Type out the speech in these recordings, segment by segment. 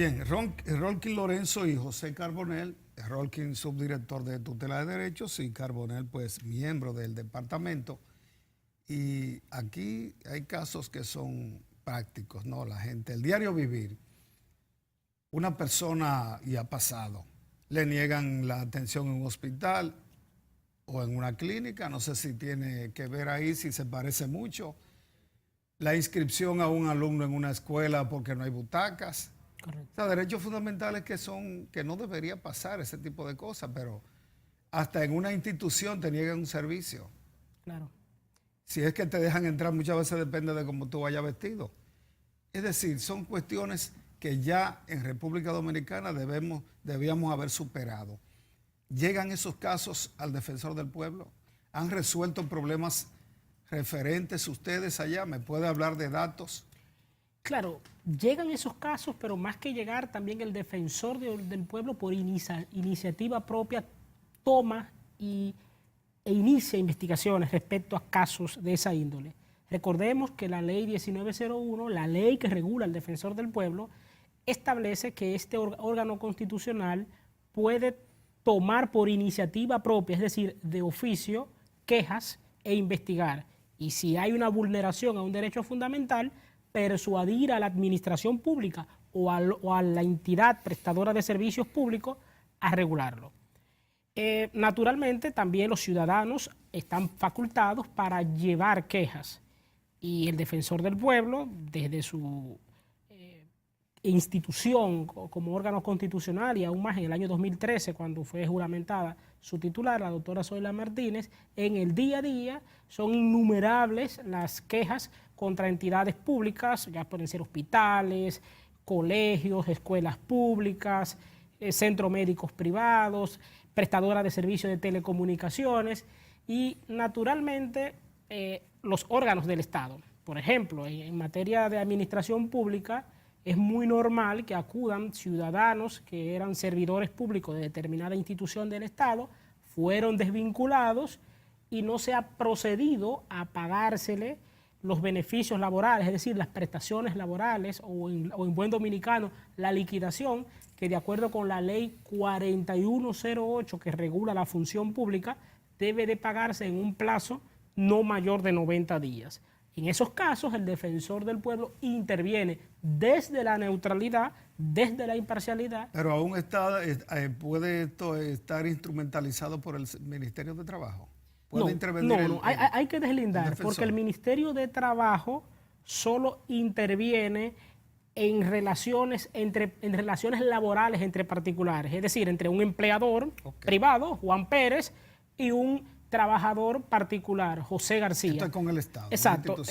Bien, Rolkin Lorenzo y José Carbonell, Rolkin subdirector de tutela de derechos y Carbonell pues miembro del departamento. Y aquí hay casos que son prácticos, ¿no? La gente, el diario vivir, una persona, y ha pasado, le niegan la atención en un hospital o en una clínica, no sé si tiene que ver ahí, si se parece mucho, la inscripción a un alumno en una escuela porque no hay butacas. Correcto. O sea, derechos fundamentales que no debería pasar ese tipo de cosas, pero hasta en una institución te niegan un servicio. Claro. Si es que te dejan entrar, muchas veces depende de cómo tú vayas vestido. Es decir, son cuestiones que ya en República Dominicana debíamos haber superado. ¿Llegan esos casos al defensor del pueblo? ¿Han resuelto problemas referentes ustedes allá? ¿Me puede hablar de datos? Claro, llegan esos casos, pero más que llegar, también el defensor del pueblo por iniciativa propia toma e inicia investigaciones respecto a casos de esa índole. Recordemos que la ley 1901, la ley que regula al defensor del pueblo, establece que este órgano constitucional puede tomar por iniciativa propia, es decir, de oficio, quejas e investigar. Y si hay una vulneración a un derecho fundamental, persuadir a la administración pública o a la entidad prestadora de servicios públicos a regularlo. Naturalmente, también los ciudadanos están facultados para llevar quejas y el defensor del pueblo, desde su institución como órgano constitucional y aún más en el año 2013, cuando fue juramentada su titular, la doctora Zoila Martínez, en el día a día son innumerables las quejas contra entidades públicas, ya pueden ser hospitales, colegios, escuelas públicas, centros médicos privados, prestadoras de servicios de telecomunicaciones y naturalmente los órganos del Estado. Por ejemplo, en materia de administración pública, es muy normal que acudan ciudadanos que eran servidores públicos de determinada institución del Estado, fueron desvinculados y no se ha procedido a pagársele los beneficios laborales, es decir, las prestaciones laborales o en buen dominicano, la liquidación, que de acuerdo con la ley 4108 que regula la función pública, debe de pagarse en un plazo no mayor de 90 días. En esos casos, el defensor del pueblo interviene desde la neutralidad, desde la imparcialidad. Pero aún puede esto estar instrumentalizado por el Ministerio de Trabajo. ¿Puede intervenir no, hay que deslindar, porque el Ministerio de Trabajo solo interviene en relaciones laborales entre particulares, es decir, entre un empleador privado, Juan Pérez, y un trabajador particular, José García. Esto es con el Estado. Exacto.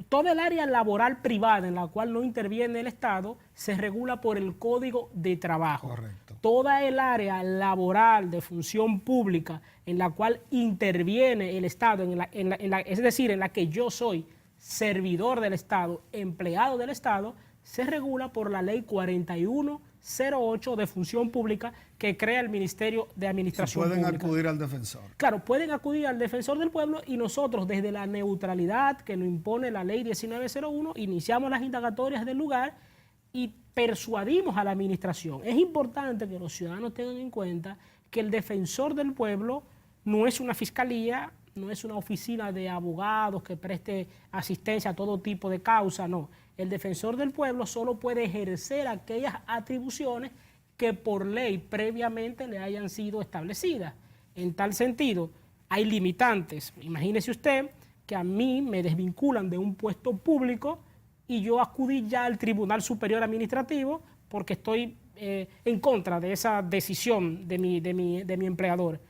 Toda el área laboral privada en la cual no interviene el Estado se regula por el Código de Trabajo. Correcto. Toda el área laboral de función pública en la cual interviene el Estado, es decir, en la que yo soy servidor del Estado, empleado del Estado, se regula por la ley 4108 de función pública que crea el Ministerio de Administración Pública. Pueden acudir al defensor. Claro, pueden acudir al defensor del pueblo y nosotros desde la neutralidad que nos impone la ley 1901 iniciamos las indagatorias del lugar y persuadimos a la administración. Es importante que los ciudadanos tengan en cuenta que el defensor del pueblo no es una fiscalía, no es una oficina de abogados que preste asistencia a todo tipo de causa, no. El defensor del pueblo solo puede ejercer aquellas atribuciones que por ley previamente le hayan sido establecidas. En tal sentido, hay limitantes. Imagínese usted que a mí me desvinculan de un puesto público y yo acudí ya al Tribunal Superior Administrativo porque estoy en contra de esa decisión de mi empleador.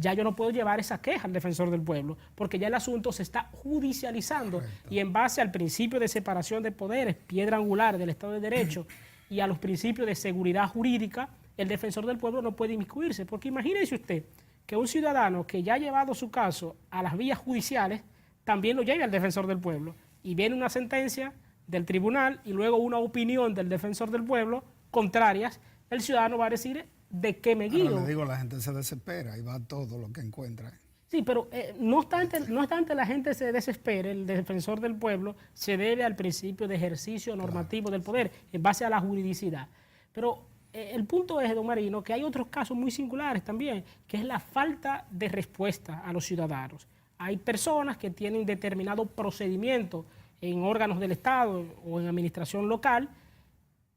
Ya yo no puedo llevar esa queja al defensor del pueblo, porque ya el asunto se está judicializando. Correcto. Y en base al principio de separación de poderes, piedra angular del Estado de Derecho, y a los principios de seguridad jurídica, el defensor del pueblo no puede inmiscuirse. Porque imagínese usted que un ciudadano que ya ha llevado su caso a las vías judiciales, también lo lleve al defensor del pueblo. Y viene una sentencia del tribunal y luego una opinión del defensor del pueblo contrarias, el ciudadano va a decir, ¿de qué me guío? Ahora le digo, la gente se desespera y va a todo lo que encuentra. Sí, pero no obstante la gente se desespere, el defensor del pueblo se debe al principio de ejercicio normativo del poder en base a la juridicidad. Pero el punto es, don Marino, que hay otros casos muy singulares también, que es la falta de respuesta a los ciudadanos. Hay personas que tienen determinado procedimiento en órganos del Estado o en administración local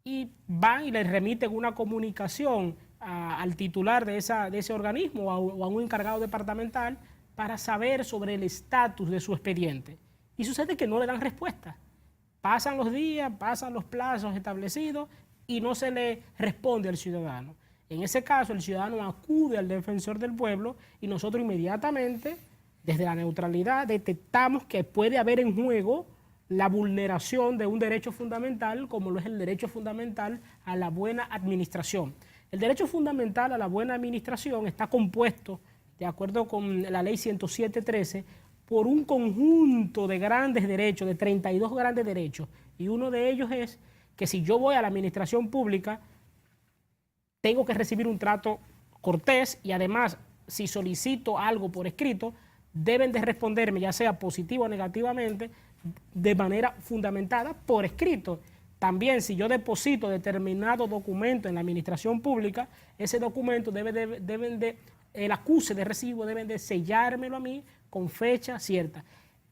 y van y les remiten una comunicación al titular de ese organismo o a un encargado departamental para saber sobre el estatus de su expediente. Y sucede que no le dan respuesta. Pasan los días, pasan los plazos establecidos y no se le responde al ciudadano. En ese caso, el ciudadano acude al defensor del pueblo y nosotros inmediatamente, desde la neutralidad, detectamos que puede haber en juego la vulneración de un derecho fundamental, como lo es el derecho fundamental a la buena administración. El derecho fundamental a la buena administración está compuesto, de acuerdo con la ley 107.13, por un conjunto de grandes derechos, de 32 grandes derechos. Y uno de ellos es que si yo voy a la administración pública, tengo que recibir un trato cortés y además, si solicito algo por escrito, deben de responderme, ya sea positivo o negativamente, de manera fundamentada por escrito. También, si yo deposito determinado documento en la administración pública, ese documento el acuse de recibo deben de sellármelo a mí con fecha cierta.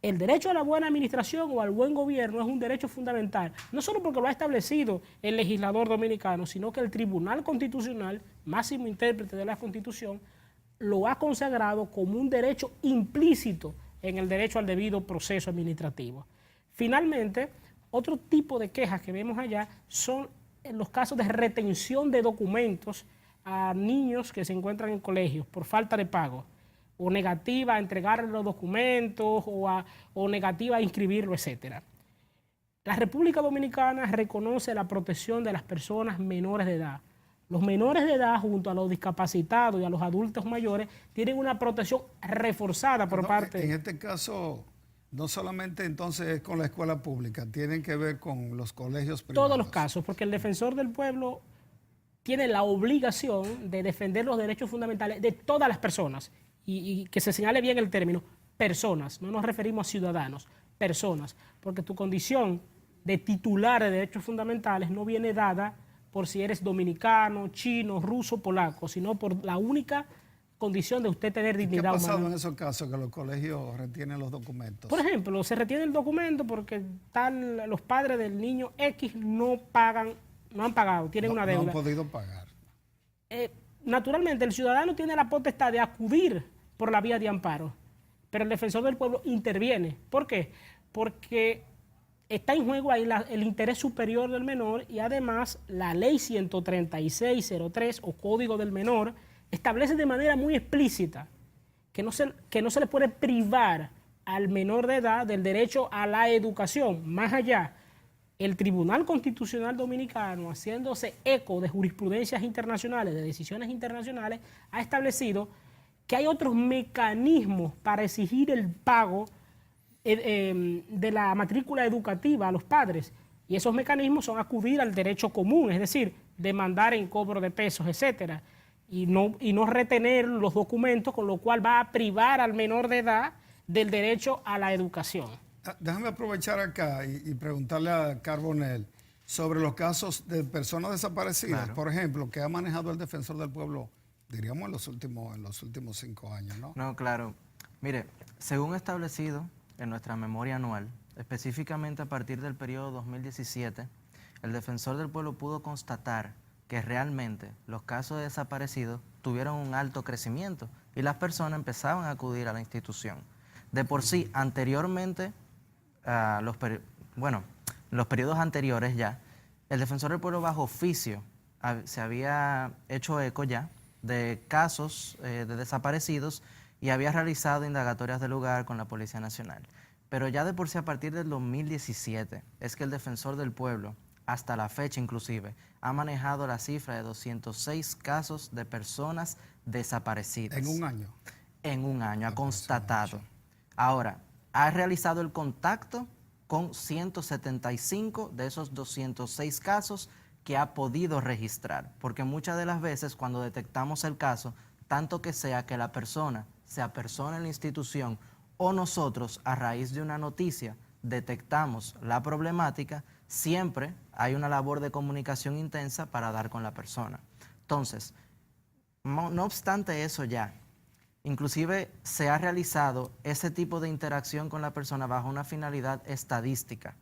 El derecho a la buena administración o al buen gobierno es un derecho fundamental, no solo porque lo ha establecido el legislador dominicano, sino que el Tribunal Constitucional, máximo intérprete de la Constitución, lo ha consagrado como un derecho implícito en el derecho al debido proceso administrativo. Finalmente, otro tipo de quejas que vemos allá son en los casos de retención de documentos a niños que se encuentran en colegios por falta de pago, o negativa a entregar los documentos, o negativa a inscribirlo, etc. La República Dominicana reconoce la protección de las personas menores de edad. Los menores de edad, junto a los discapacitados y a los adultos mayores, tienen una protección reforzada por parte... En este caso, no solamente entonces con la escuela pública, tienen que ver con los colegios privados. Todos los casos, porque el defensor del pueblo tiene la obligación de defender los derechos fundamentales de todas las personas. Y que se señale bien el término, personas, no nos referimos a ciudadanos, personas, porque tu condición de titular de derechos fundamentales no viene dada por si eres dominicano, chino, ruso, polaco, sino por la única condición de usted tener dignidad humana. ¿Qué ha pasado en esos casos que los colegios retienen los documentos? Por ejemplo, se retiene el documento porque los padres del niño X no han pagado, tienen una deuda. No han podido pagar. Naturalmente, el ciudadano tiene la potestad de acudir por la vía de amparo, pero el defensor del pueblo interviene. ¿Por qué? Porque está en juego ahí el interés superior del menor y además la ley 136.03 o Código del Menor establece de manera muy explícita que no se le puede privar al menor de edad del derecho a la educación. Más allá, el Tribunal Constitucional Dominicano, haciéndose eco de jurisprudencias internacionales, de decisiones internacionales, ha establecido que hay otros mecanismos para exigir el pago de la matrícula educativa a los padres. Y esos mecanismos son acudir al derecho común, es decir, demandar en cobro de pesos, etcétera, y no retener los documentos, con lo cual va a privar al menor de edad del derecho a la educación. Déjame aprovechar acá y preguntarle a Carbonell sobre los casos de personas desaparecidas, claro, por ejemplo, que ha manejado el defensor del pueblo, diríamos en los últimos 5 años, ¿no? No, claro. Mire, según establecido en nuestra memoria anual, específicamente a partir del periodo 2017, el defensor del pueblo pudo constatar que realmente los casos de desaparecidos tuvieron un alto crecimiento y las personas empezaban a acudir a la institución. De por sí, anteriormente, en los periodos anteriores ya, el defensor del pueblo bajo oficio se había hecho eco ya de casos de desaparecidos y había realizado indagatorias del lugar con la Policía Nacional. Pero ya de por sí, a partir del 2017, es que el defensor del pueblo, hasta la fecha inclusive, ha manejado la cifra de 206 casos de personas desaparecidas. ¿En un año? En un año, ha constatado. Ahora, ha realizado el contacto con 175 de esos 206 casos que ha podido registrar, porque muchas de las veces cuando detectamos el caso, tanto que sea que la persona se apersona en la institución o nosotros a raíz de una noticia detectamos la problemática, siempre hay una labor de comunicación intensa para dar con la persona. Entonces, no obstante eso ya, inclusive se ha realizado ese tipo de interacción con la persona bajo una finalidad estadística,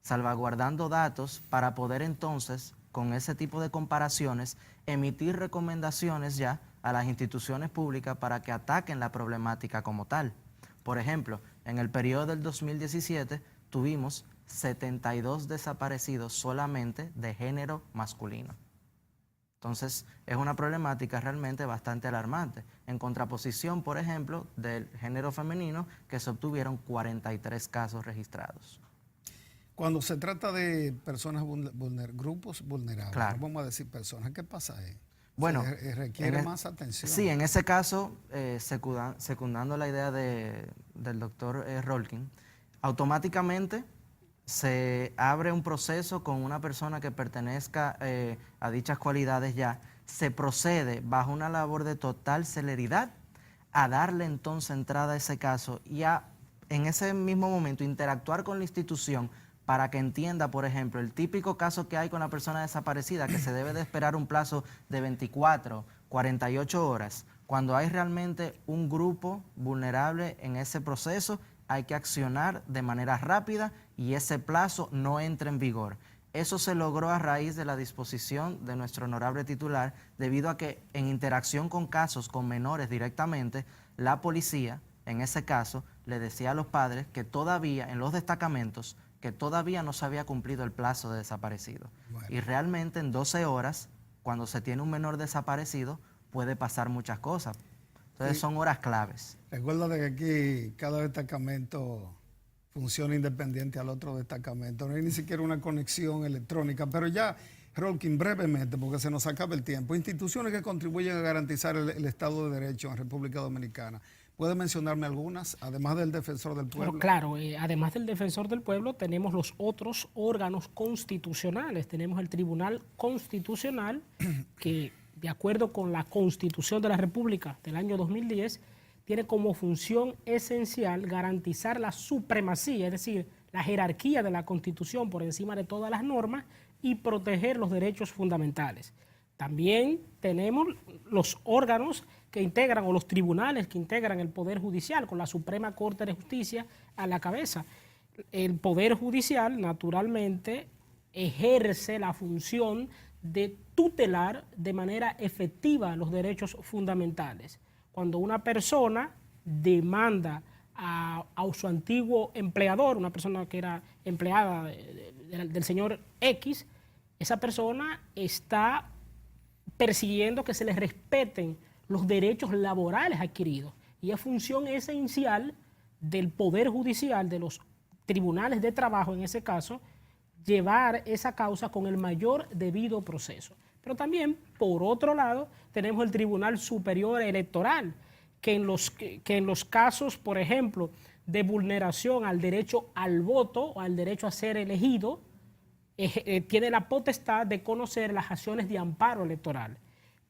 salvaguardando datos para poder entonces, con ese tipo de comparaciones, emitir recomendaciones ya a las instituciones públicas para que ataquen la problemática como tal. Por ejemplo, en el periodo del 2017 tuvimos 72 desaparecidos solamente de género masculino. Entonces, es una problemática realmente bastante alarmante. En contraposición, por ejemplo, del género femenino, que se obtuvieron 43 casos registrados. Cuando se trata de personas grupos vulnerables, Claro. no vamos a decir personas, ¿qué pasa ahí? Bueno, requiere más atención. Sí, en ese caso, secundando la idea del doctor Rolkin, automáticamente se abre un proceso con una persona que pertenezca a dichas cualidades ya, se procede bajo una labor de total celeridad a darle entonces entrada a ese caso y en ese mismo momento interactuar con la institución para que entienda, por ejemplo, el típico caso que hay con la persona desaparecida, que se debe de esperar un plazo de 24, 48 horas. Cuando hay realmente un grupo vulnerable en ese proceso, hay que accionar de manera rápida y ese plazo no entra en vigor. Eso se logró a raíz de la disposición de nuestro honorable titular, debido a que en interacción con casos con menores directamente, la policía, en ese caso, le decía a los padres que todavía en los destacamentos, que todavía no se había cumplido el plazo de desaparecido. Bueno. Y realmente en 12 horas, cuando se tiene un menor desaparecido, puede pasar muchas cosas. Entonces son horas claves. Recuerda que aquí cada destacamento funciona independiente al otro destacamento. No hay ni siquiera una conexión electrónica. Pero ya, Rolkin, brevemente, porque se nos acaba el tiempo. Instituciones que contribuyen a garantizar el Estado de Derecho en República Dominicana. ¿Puede mencionarme algunas, además del Defensor del Pueblo? Claro, además del Defensor del Pueblo, tenemos los otros órganos constitucionales. Tenemos el Tribunal Constitucional, que de acuerdo con la Constitución de la República del año 2010, tiene como función esencial garantizar la supremacía, es decir, la jerarquía de la Constitución por encima de todas las normas y proteger los derechos fundamentales. También tenemos los órganos que integran, o los tribunales que integran el Poder Judicial, con la Suprema Corte de Justicia a la cabeza. El Poder Judicial, naturalmente, ejerce la función de tutelar de manera efectiva los derechos fundamentales. Cuando una persona demanda a su antiguo empleador, una persona que era empleada del señor X, esa persona está persiguiendo que se les respeten los derechos laborales adquiridos. Y es función esencial del Poder Judicial, de los tribunales de trabajo en ese caso, llevar esa causa con el mayor debido proceso. Pero también, por otro lado, tenemos el Tribunal Superior Electoral, que en los casos, por ejemplo, de vulneración al derecho al voto o al derecho a ser elegido, tiene la potestad de conocer las acciones de amparo electoral.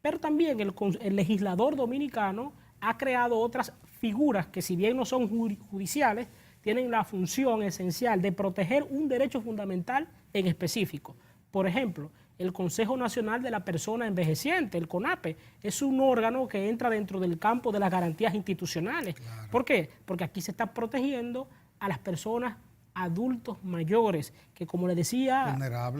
Pero también el legislador dominicano ha creado otras figuras que, si bien no son judiciales, tienen la función esencial de proteger un derecho fundamental en específico. Por ejemplo, el Consejo Nacional de la Persona Envejeciente, el CONAPE, es un órgano que entra dentro del campo de las garantías institucionales. Claro. ¿Por qué? Porque aquí se está protegiendo a las personas adultos mayores, que, como le decía,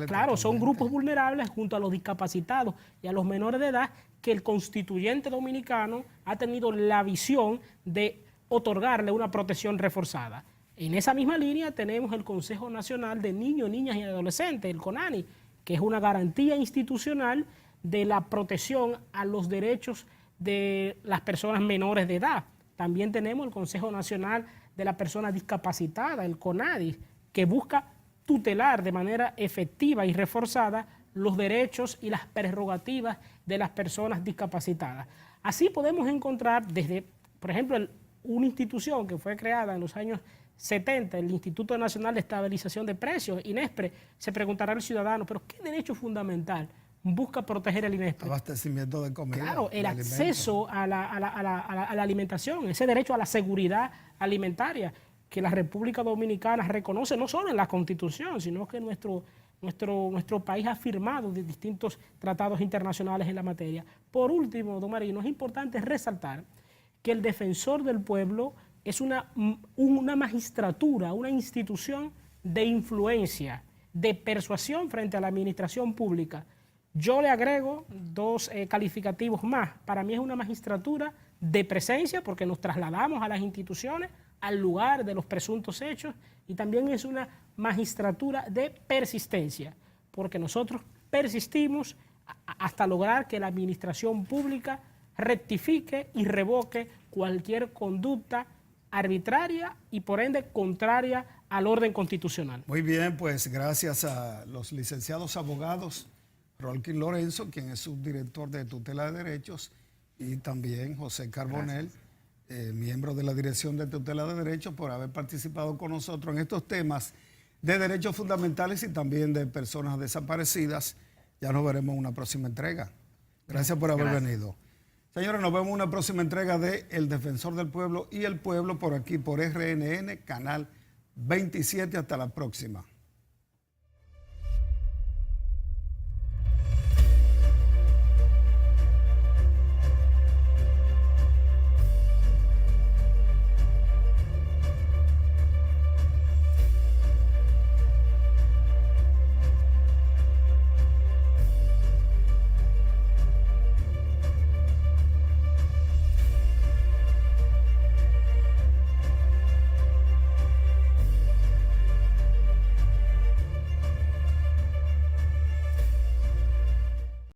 claro, son grupos vulnerables junto a los discapacitados y a los menores de edad, que el constituyente dominicano ha tenido la visión de otorgarle una protección reforzada. En esa misma línea tenemos el Consejo Nacional de Niños, Niñas y Adolescentes, el CONANI, que es una garantía institucional de la protección a los derechos de las personas menores de edad. También tenemos el Consejo Nacional de la Persona Discapacitada, el CONADIS, que busca tutelar de manera efectiva y reforzada los derechos y las prerrogativas de las personas discapacitadas. Así podemos encontrar desde, por ejemplo, una institución que fue creada en los años 70, el Instituto Nacional de Estabilización de Precios, INESPRE. Se preguntará el ciudadano, ¿pero qué derecho fundamental busca proteger el INESPRE. Abastecimiento de comida. Claro, el de acceso a la alimentación, ese derecho a la seguridad alimentaria que la República Dominicana reconoce no solo en la Constitución, sino que nuestro país ha firmado de distintos tratados internacionales en la materia. Por último, don Marino, es importante resaltar que el defensor del pueblo es una magistratura, una institución de influencia, de persuasión frente a la administración pública. Yo le agrego dos calificativos más. Para mí es una magistratura de presencia, porque nos trasladamos a las instituciones, al lugar de los presuntos hechos, y también es una magistratura de persistencia, porque nosotros persistimos hasta lograr que la administración pública rectifique y revoque cualquier conducta arbitraria y por ende contraria al orden constitucional. Muy bien, pues gracias a los licenciados abogados Rolkin Lorenzo, quien es subdirector de tutela de derechos, y también José Carbonell, miembro de la Dirección de Tutela de Derechos, por haber participado con nosotros en estos temas de derechos fundamentales y también de personas desaparecidas. Ya nos veremos en una próxima entrega. Gracias por haber venido. Señores, nos vemos en una próxima entrega de El Defensor del Pueblo y el Pueblo por aquí, por RNN, Canal 27. Hasta la próxima.